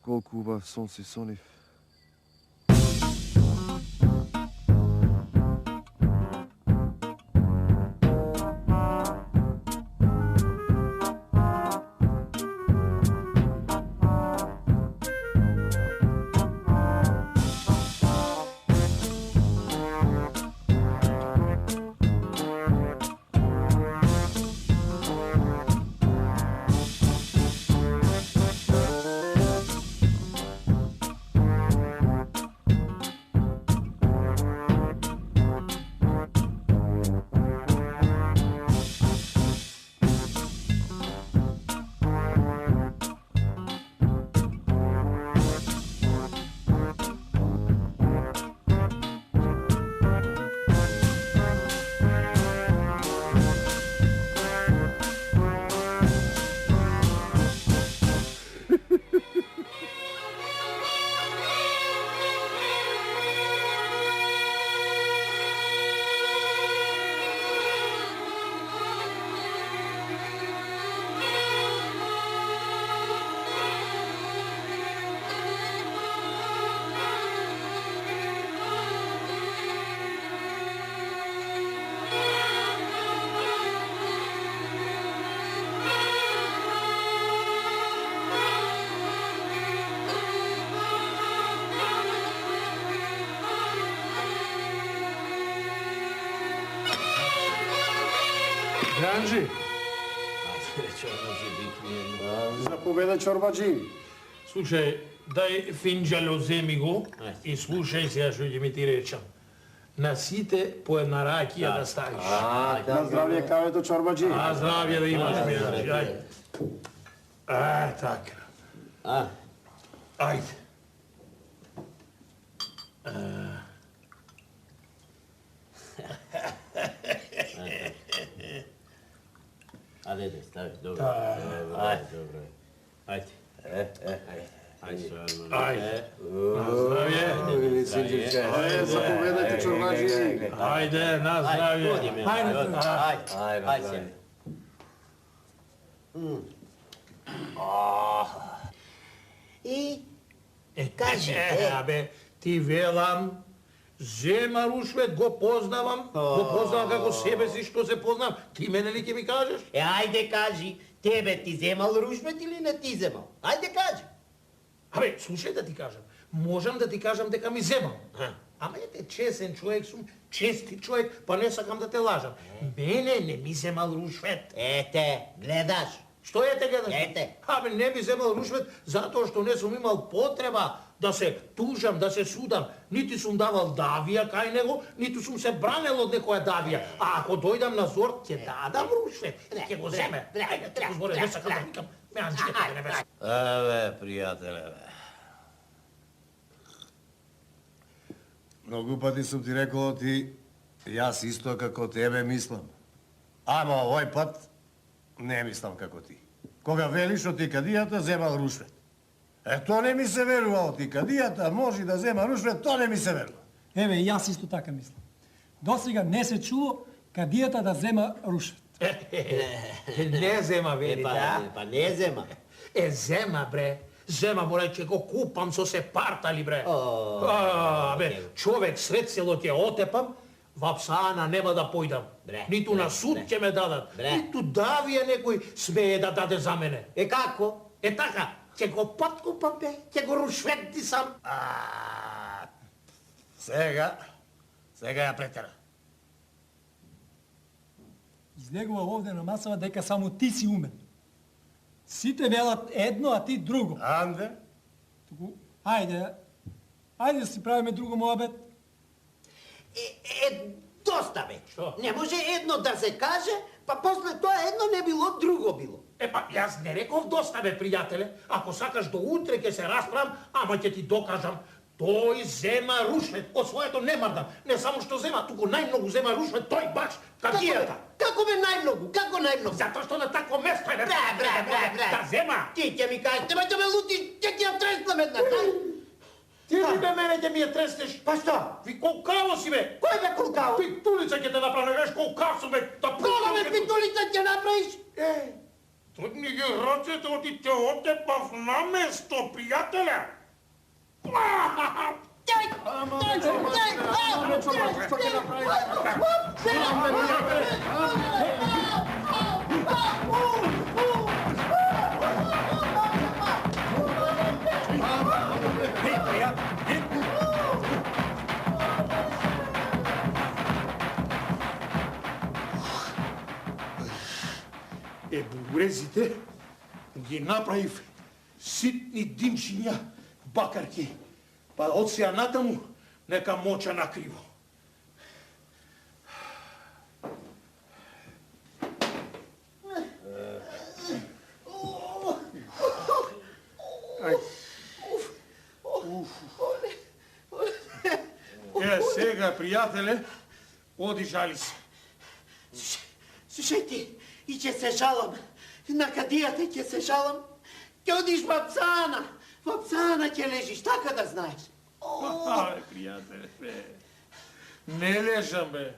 Колко убав сон си сонив. Ганджи, Заповеда чорбаджи. слушай, дай финджало, земи го и слушай сега што ќе ми ти речам. На сите по една ракија да ставиш. На здравје кавето чорбаджи. А здравје да имаш, Ганджи, ајде. Така. Ајде. Ајде, стави, добро. Добро. Ајде. Ајде. На здравје. Ајде, заповедајте чорбаджи. Ајде, на здравје. Ајде. И кажи, Абе, ти велам, зема рушвет, го познавам како себе си што се познавам. Ти мене ли ќе ми кажеш? ајде кажи, тебе ти земал рушвет или не ти земал? Ајде кажи. Абе, слушај да ти кажам. Можам да ти кажам дека ми земам. Ама ете, чесен човек сум, чести човек, па не сакам да те лажам. Мене не ми земал рушвет. Ете, гледаш. Што ете гледаш? Ете. Абе, не ми земал рушвет затоа што не сум имал потреба да се тужам, да се судам. Нити сум давал давија кај него, ниту сум се бранел од некоја давија. А ако дојдам на зор, ќе дадам рушвет. Ќе го земе. Ајде, те зборе, не сакам да викам. Ме анџиката не небеса. Пријателе, Многу пати сум ти рекол ти, јас исто како тебе мислам. Ама овој пат не мислам како ти. Кога велиш од тикадијата земал рушвет. Тоа не ми се верува од тикадијата, може да зема рушвет, тоа не ми се верува. Еве, јас исто така мислам. Досега не се чуло кадијата да зема рушвет. Не зема, вели, да? Па не зема. Зема, бре. Зема, мора, ќе го купам со се партали, бре. Бе, човек сред село ќе отепам, во Псана нема да појдам. Ниту на суд ќе ме дадат, ниту давија некој смее да даде за мене. Како? Така, ќе го подкупам, бе, ќе го рушветисам. Сега ја претера. Излегува овде на масава дека само ти си умен. Сите велат едно, а ти друго. Анде? Ајде да си правиме друго моабет. Доста бе. Што? Не може едно да се каже, па после тоа едно не било, друго било. Па јас не реков доста, бе, пријателе. Ако сакаш до утре ќе се расправам, ама ќе ти докажам. Тој зема рушвет, од своето не мардам. Не само што зема, туку најмногу зема рушвет, тој баш, кадијата. Како бе најмногу? Како најмногу? Затоа што на такво место е, бе, Бре. да зема. Ти ќе ми кажеш, нема ќе ме лути, ќе ти ја треснам една. Ти ли бе мене ќе ми ја треснеш? Па што? Ви колкаво си, бе. Кој бе колкаво? Питулица ќе те направи, веш колкав сум, бе. Кога бе питулица ќе направиш? Тргни ги ръцете, оти те отепав на место, приятеля! Бурезите ги направив ситни димчиња, бакарки, па од сеја натаму нека моча накриво. Сега, пријателе, оди жали се. Слушајте, и ќе се жалам. На кадијата ќе се жалам. Ќе одиш во Апсана. Во Апсана ќе лежиш, така да знаеш. Пријателе, не лежам, бе.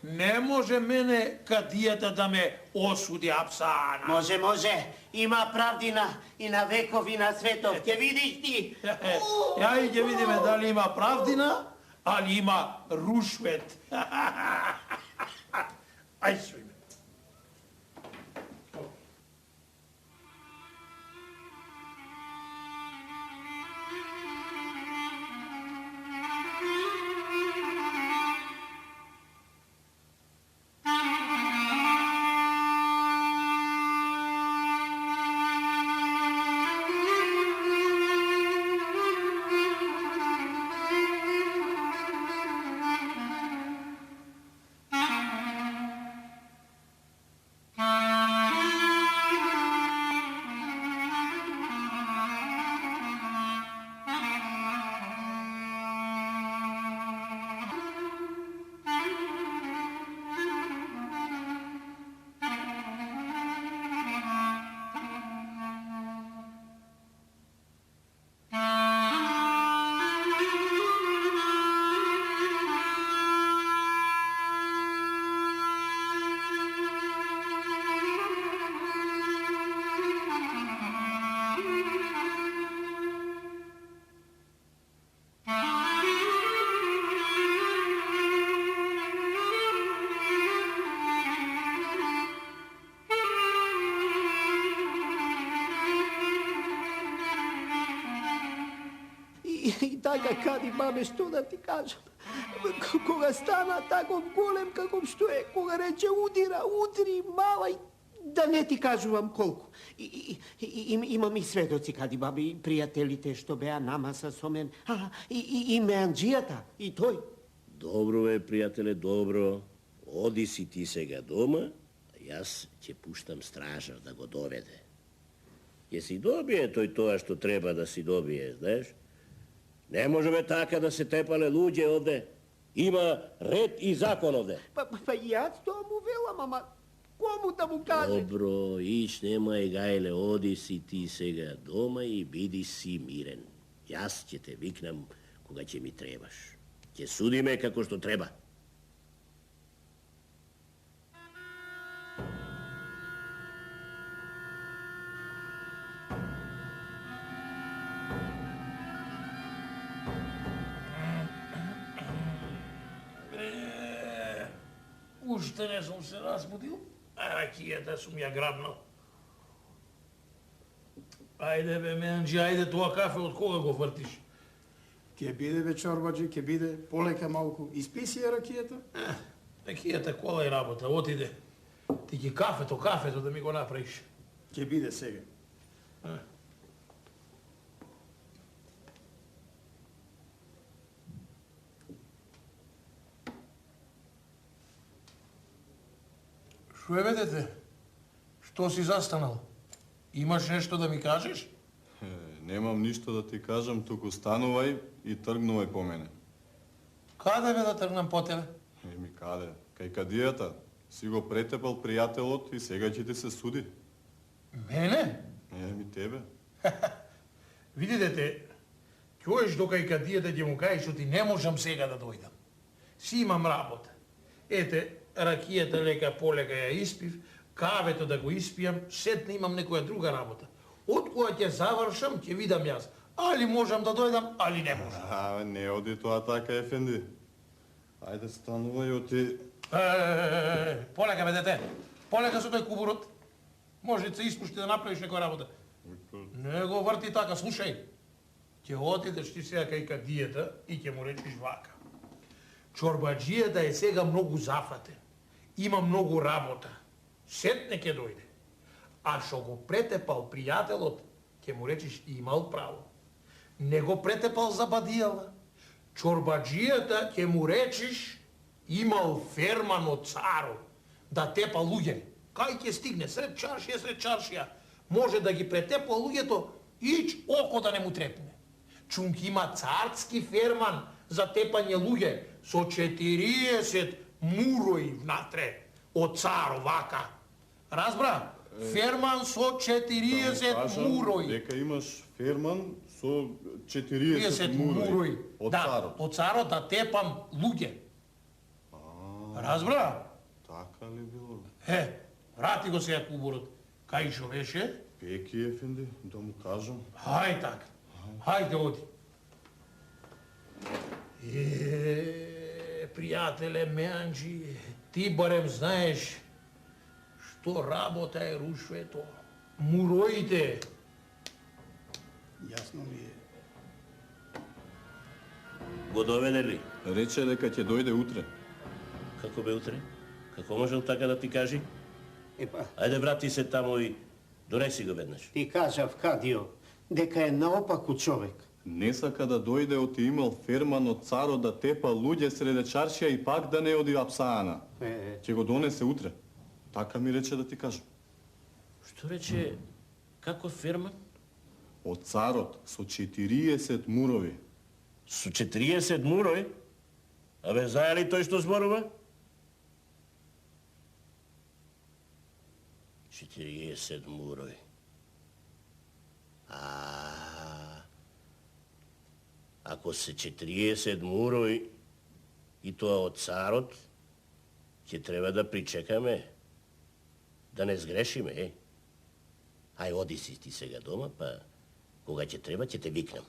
Не може мене кадијата да ме осуди Апсана. Може, може. Има правдина и на веков и на светов. Ќе видиш ти. Ја и ќе видиме дали има правдина, али има рушвет. Ај се име. И така, кади, маме, што да ти кажам? Кога стана таков голем каков што е, кога рече удри, мала и да не ти кажувам колку. Имам и сведоци, кади, баби, и пријателите што беа на маса со мен, и меанџијата, и тој. Добро е, пријателе, добро. Оди си ти сега дома, а јас ќе пуштам стражар да го доведе. Ќе си добие тој тоа што треба да си добие, знаеш? Не можеме така да се тепале луѓе овде. Има ред и закон овде. Па јас тоа му велам, ама кому да му каже? Добро, иш немај гајле, оди си ти сега дома и биди си мирен. Јас ќе те викнам кога ќе ми требаш. Ќе судиме како што треба. Уште не сум се разбудил, а ракијата сум ја грабнал. Ајде бе, менџи, ајде тоа кафе од кога го вртиш? Ке биде, бе, чорбаджи, ке биде, полека малку. Испи си ја ракијата? Ракијата кола и работа, отиде. Ти ги кафето да ми го направиш. Ке биде сега. Шо е, бе, дете? Што си застанал? Имаш нешто да ми кажеш? Немам ништо да ти кажам, туку станувај и тргнувај по мене. Каде бе да тргнам по тебе? Еми каде? Кај кадијата. Си го претепал пријателот и сега ќе ти се суди. Мене? Еми тебе. Види, дете, ќоеш до кај кадијата ќе му кажеш што ти не можам сега да дојдам. Си имам работа. Ете, ракијата лека полека ја испив, кавето да го испијам, сетне имам некоја друга работа. Од која ќе завршам, ќе видам јас. Али можам да дојдам, али не можам. Не оди тоа така, ефенди. Ајде, станувај, оти... Полека, бе, дете. Полека со тој кубурот. Може да се испушти да направиш некоја работа. Не го врти така, слушај. Ќе отидеш ти сега кај кадијата и ќе му речиш вака. Чорбаджијата е сега многу зафатен. Има многу работа. Сетне ќе дојде. А шо го претепал пријателот, ќе му речиш имал право. Не го претепал за бадијала. Чорбаджијата ќе му речиш имал ферман од царо да тепа луѓе. Кај ќе стигне сред чаршија, може да ги претепа луѓето, ич око да не му трепне. Чунк има царски ферман за тепање луѓе со 40 мурои внатре од царо вака. Разбра? Ферман со 40 мурои. Дека имаш ферман со 40 мурои од царот. Од царот да тепам луѓе. Разбра? Така ли било? Врати го сега кубурот. Кај шо беше? Пеки, ефенди, да му кажам. Хај така. Хајде, оди. Пријателе Меанџи, ти барем знаеш што работа е рушвето. Муроите. Јасно ми е. Го доведе ли? Рече дека ќе дојде утре. Како бе утре? Како можел така да ти кажи? Епа, Ајде врати се тамо и донеси го веднаш. ти кажав, Кадио, дека е наопаку човек. Не сака да дојде оти имал ферман од царо да тепа луѓе среде чаршија и пак да не оди Апсаана. Ќе го донесе утре. Така ми рече да ти кажам. Што рече, како ферман? Од царот со 40 мурови. Со 40 мурои? Абе, знае ли тој што зборува? 40 мурои. Ако се 40 мурои и тоа од царот, ќе треба да причекаме, да не сгрешиме, Ај, оди си ти сега дома, па кога ќе треба, ќе те викнам.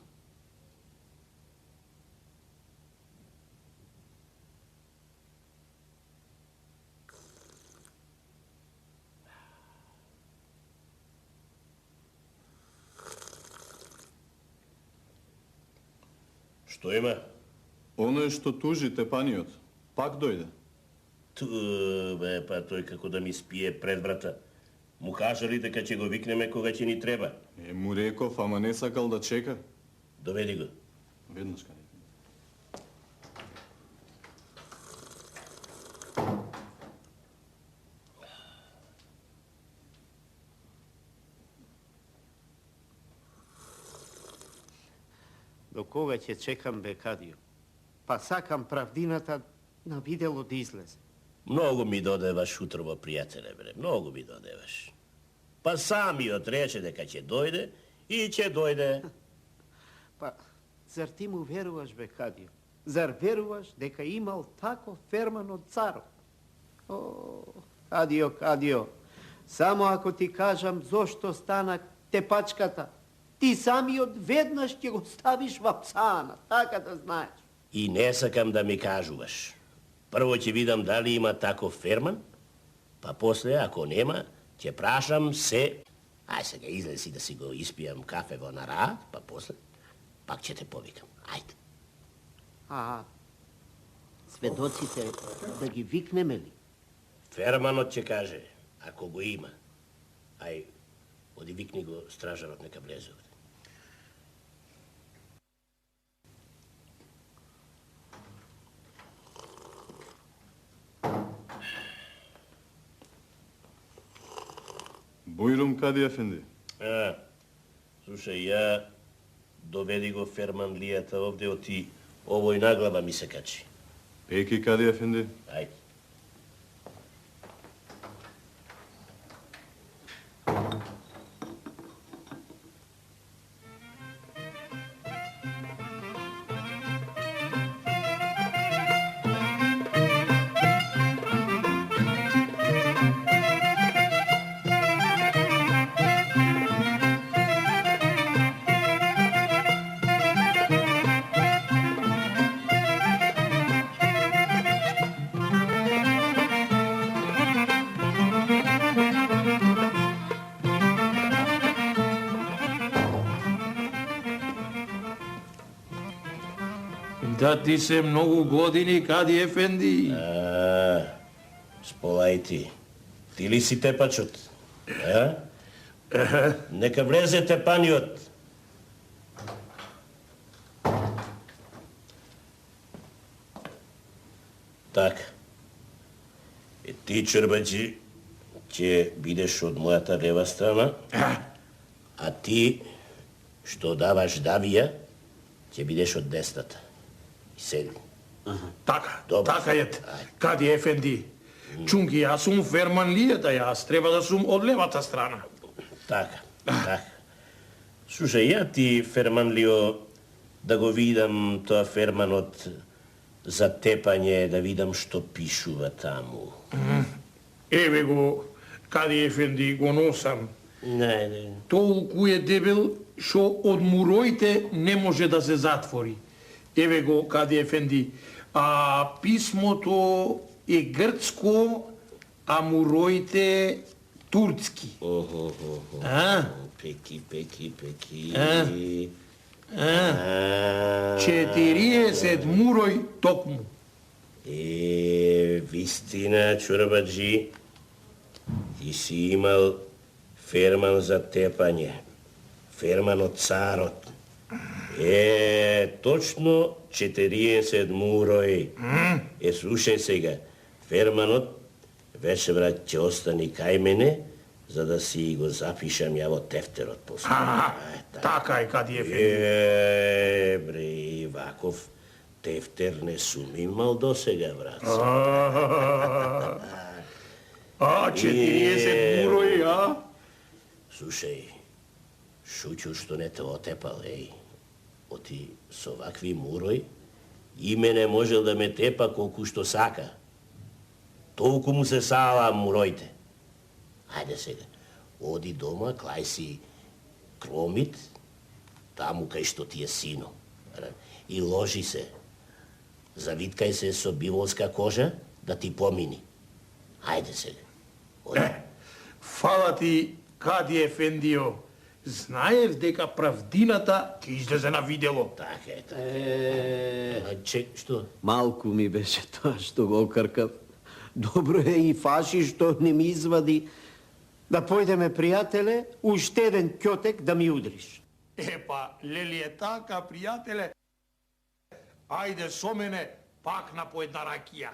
Што има? Оној што тужи тепаниот, пак дојде. Бе, па тој како да ми спие пред брата. Му кажа ли дека ќе го викнеме кога ќе ни треба? Му реков, ама не сакал да чека. Доведи го. Веднаш кај. До кога ќе чекам, бе, Кадио? Па сакам правдината на видело да излезе. Многу ми додеваш утрово, пријателе, бре. Многу ми додеваш. Па самиот рече дека ќе дојде и ќе дојде. Па, зар ти му веруваш, бе, Кадио? Зар веруваш дека имал тако ферман од царот? О, Кадио, Кадио, само ако ти кажам зошто стана тепачката, ти самиот веднаш ќе го ставиш во Апсаана, така да знаеш. И не сакам да ми кажуваш. Прво ќе видам дали има таков ферман, па после, ако нема, ќе прашам се... Ај сега излези да си го испијам кафе во Нараа, па после, пак ќе те повикам. Ајде. А сведоците да ги викнеме ли? Ферманот ќе каже, ако го има. Ај, оди викни го стражарот, нека влезе овде. Бојрум Кади ефенди. Слушај, ја доведи го ферман лијата овде, оти овој наглава ми се качи. Пеки Кади ефенди. Ајде. Да ти се многу години, Кади Ефенди. Сполај ти. Ти ли си тепачот? Нека влезе тепаниот. Така. Ти, Чорбаджи, ќе бидеш од мојата лева страна, а ти, што даваш давија, ќе бидеш од десната. И седи. Така, Добро. така е. Кади Ефенди. Чунки, јас сум Ферман Лијата, јас треба да сум од левата страна. Така, така. Слушај, ја ти, Ферманлио, да го видам тоа Ферманот за тепање, да видам што пишува таму. Еве го, Кади Ефенди, го носам. Не. Толку е дебел, што од муроите не може да се затвори. Еве го, Кади Ефенди, а писмото е грцко, а муроите турски. Пеки. 40 мурој токму. Вистина, Чорбаджи, ти си имал Ферман за тепање. Ферман од царот. Точно 40 мурој. Слушај сега, Ферманот вече, брат, ќе остани кај мене, за да си го запишам ја во тефтерот после. Така е, Кади Ефенди. Бре, ваков тефтер не сум имал досега, брат. 40 мурој, Слушај, шуќу што не те отепал, Оти со вакви мурој, и мене можел да ме тепа колку што сака. Толку му се сала муројте. Ајде сега, оди дома, клај си кромит, таму кај што ти е сино. И ложи се. Завиткај се со биволска кожа, да ти помини. Ајде сега. Оди. Фала ти, Кади Ефендио. Знаев дека правдината ќе излезе на видело. Така е, така. Што? Малку ми беше тоа што го окркав. Добро е и фаши што не ми извади. Да појдеме, пријателе, уште еден ќотек да ми удриш. Епа, лели е така, пријателе. Ајде со мене, пак на по една ракија.